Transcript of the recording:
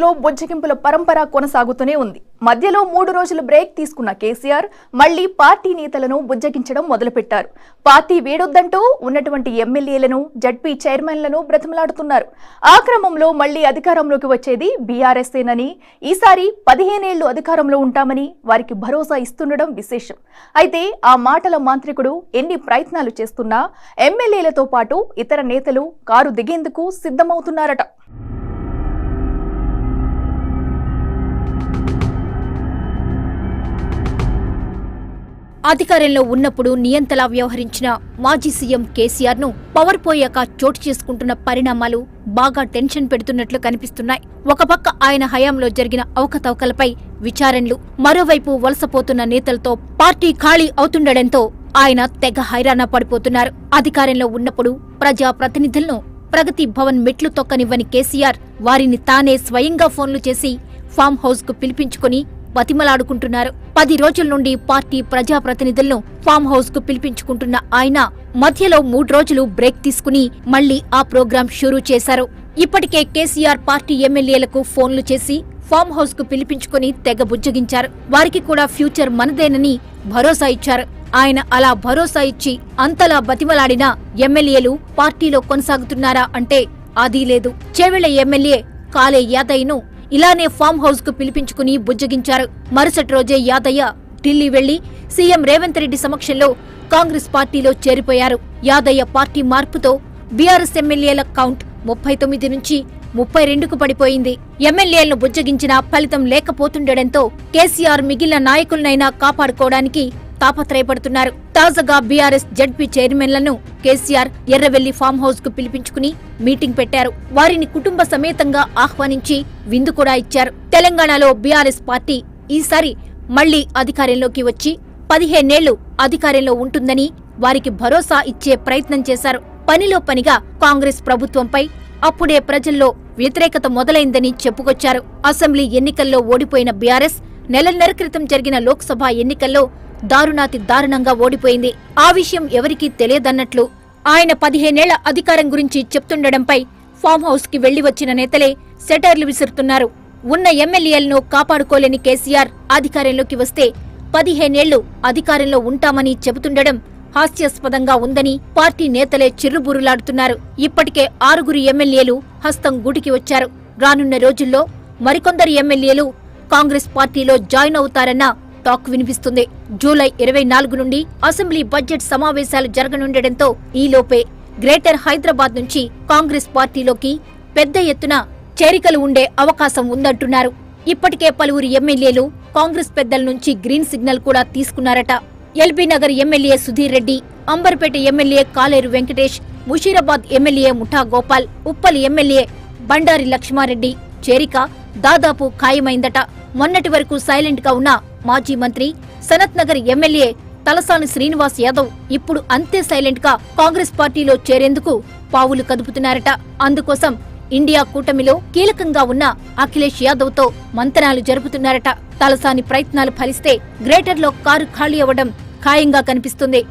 లో బొజ్జగింపుల పరంపర కొనసాగుతూనే ఉంది. మధ్యలో 3 రోజులు బ్రేక్ తీసుకున్న కేసీఆర్ మళ్లీ పార్టీ నేతలను బుజ్జగించడం మొదలుపెట్టారు. పార్టీ వేడొద్దంటూ ఉన్నటువంటి ఎమ్మెల్యేలను, జడ్పీ చైర్మన్లను బ్రతిమలాడుతున్నారు. ఆ క్రమంలో మళ్లీ అధికారంలోకి వచ్చేది బీఆర్ఎస్ఏనని, ఈసారి 15 ఏళ్లు అధికారంలో ఉంటామని వారికి భరోసా ఇస్తుండడం విశేషం. అయితే ఆ మాటల మాంత్రికుడు ఎన్ని ప్రయత్నాలు చేస్తున్నా ఎమ్మెల్యేలతో పాటు ఇతర నేతలు కారు దిగేందుకు సిద్ధమవుతున్నారట. అధికారంలో ఉన్నప్పుడు నియంతలా వ్యవహరించిన మాజీ సీఎం కేసీఆర్ ను పవర్ పోయాక చోటు చేసుకుంటున్న పరిణామాలు బాగా టెన్షన్ పెడుతున్నట్లు కనిపిస్తున్నాయి. ఒక పక్క ఆయన హయాంలో జరిగిన అవకతవకలపై విచారణలు, మరోవైపు వలసపోతున్న నేతలతో పార్టీ ఖాళీ అవుతుండటంతో ఆయన తెగ హైరాణ పడిపోతున్నారు. అధికారంలో ఉన్నప్పుడు ప్రజా ప్రతినిధులను ప్రగతి భవన్ మెట్లు తొక్కనివ్వని కేసీఆర్ వారిని తానే స్వయంగా ఫోన్లు చేసి ఫామ్ హౌస్ కు పిలిపించుకుని బతిమలాడుకుంటున్నారు. 10 రోజుల నుండి పార్టీ ప్రజాప్రతినిధులను ఫామ్ హౌస్ కు పిలిపించుకుంటున్న ఆయన మధ్యలో 3 రోజులు బ్రేక్ తీసుకుని మళ్లీ ఆ ప్రోగ్రాం షురూ చేశారు. ఇప్పటికే కేసీఆర్ పార్టీ ఎమ్మెల్యేలకు ఫోన్లు చేసి ఫామ్ హౌస్ కు పిలిపించుకుని తెగ బుజ్జగించారు. వారికి కూడా ఫ్యూచర్ మనదేనని భరోసా ఇచ్చారు. ఆయన అలా భరోసా ఇచ్చి అంతలా బతిమలాడిన ఎమ్మెల్యేలు పార్టీలో కొనసాగుతున్నారా అంటే అదీ లేదు. చేవెళ్ల ఎమ్మెల్యే కాలే యాదయ్యను ఇలానే ఫామ్ హౌస్ కు పిలిపించుకుని బుజ్జగించారు. మరుసటి రోజే యాదయ్య ఢిల్లీ వెళ్లి సీఎం రేవంత్ రెడ్డి సమక్షంలో కాంగ్రెస్ పార్టీలో చేరిపోయారు. యాదయ్య పార్టీ మార్పుతో బీఆర్ఎస్ ఎమ్మెల్యేల కౌంట్ 39 నుంచి 32కు పడిపోయింది. ఎమ్మెల్యేలను బుజ్జగించినా ఫలితం లేకపోతుండటంతో కేసీఆర్ మిగిలిన నాయకులనైనా కాపాడుకోవడానికి తాపత్రయపడుతున్నారు. తాజాగా బీఆర్ఎస్ జడ్పీ చైర్మన్లను కేసీఆర్ ఎర్రవెల్లి ఫామ్ హౌస్ కు పిలిపించుకుని మీటింగ్ పెట్టారు. వారిని కుటుంబ సమేతంగా ఆహ్వానించి విందు కూడా ఇచ్చారు. తెలంగాణలో బీఆర్ఎస్ పార్టీ ఈసారి మళ్లీ అధికారంలోకి వచ్చి 15 ఏళ్లు అధికారంలో ఉంటుందని వారికి భరోసా ఇచ్చే ప్రయత్నం చేశారు. పనిలో పనిగా కాంగ్రెస్ ప్రభుత్వంపై అప్పుడే ప్రజల్లో వ్యతిరేకత మొదలైందని చెప్పుకొచ్చారు. అసెంబ్లీ ఎన్నికల్లో ఓడిపోయిన బీఆర్ఎస్ నెలన్నర క్రితం జరిగిన లోక్సభ ఎన్నికల్లో దారుణాతి దారుణంగా ఓడిపోయింది. ఆ విషయం ఎవరికీ తెలియదన్నట్లు ఆయన 15 ఏళ్ల అధికారం గురించి చెప్తుండడంపై ఫామ్ హౌస్ కి వెళ్లి వచ్చిన నేతలే సెటైర్లు విసురుతున్నారు. ఉన్న ఎమ్మెల్యేలను కాపాడుకోలేని కేసీఆర్ అధికారంలోకి వస్తే 15 ఏళ్లు అధికారంలో ఉంటామని చెబుతుండడం హాస్యాస్పదంగా ఉందని పార్టీ నేతలే చిర్రుబుర్రులాడుతున్నారు. ఇప్పటికే 6 ఎమ్మెల్యేలు హస్తం గూటికి వచ్చారు. రానున్న రోజుల్లో మరికొందరు ఎమ్మెల్యేలు కాంగ్రెస్ పార్టీలో జాయిన్ అవుతారన్న టాక్ వినిపిస్తుంది. జూలై 24 నుండి అసెంబ్లీ బడ్జెట్ సమావేశాలు జరగనుండటంతో ఈలోపే గ్రేటర్ హైదరాబాద్ నుంచి కాంగ్రెస్ పార్టీలోకి పెద్ద ఎత్తున చేరికలు ఉండే అవకాశం ఉందంటున్నారు. ఇప్పటికే పలువురు ఎమ్మెల్యేలు కాంగ్రెస్ పెద్దల నుంచి గ్రీన్ సిగ్నల్ కూడా తీసుకున్నారట. LB Nagar MLA Sudheer Reddy, Amberpet MLA Kaleru Venkatesh, Musheerabad MLA Mutha Gopal, Uppal MLA Bandari Lakshma Reddy చేరిక దాదాపు ఖాయమైందట. మొన్నటి వరకు సైలెంట్ గా ఉన్న మాజీ మంత్రి సనత్ నగర్ ఎమ్మెల్యే తలసాని శ్రీనివాస్ యాదవ్ ఇప్పుడు అంతే సైలెంట్ గా కాంగ్రెస్ పార్టీలో చేరేందుకు పావులు కదుపుతున్నారట. అందుకోసం ఇండియా కూటమిలో కీలకంగా ఉన్న అఖిలేష్ యాదవ్ తో మంతనాలు జరుపుతున్నారట. తలసాని ప్రయత్నాలు ఫలిస్తే గ్రేటర్లో కారు ఖాళీ అవ్వడం ఖాయంగా కనిపిస్తుంది.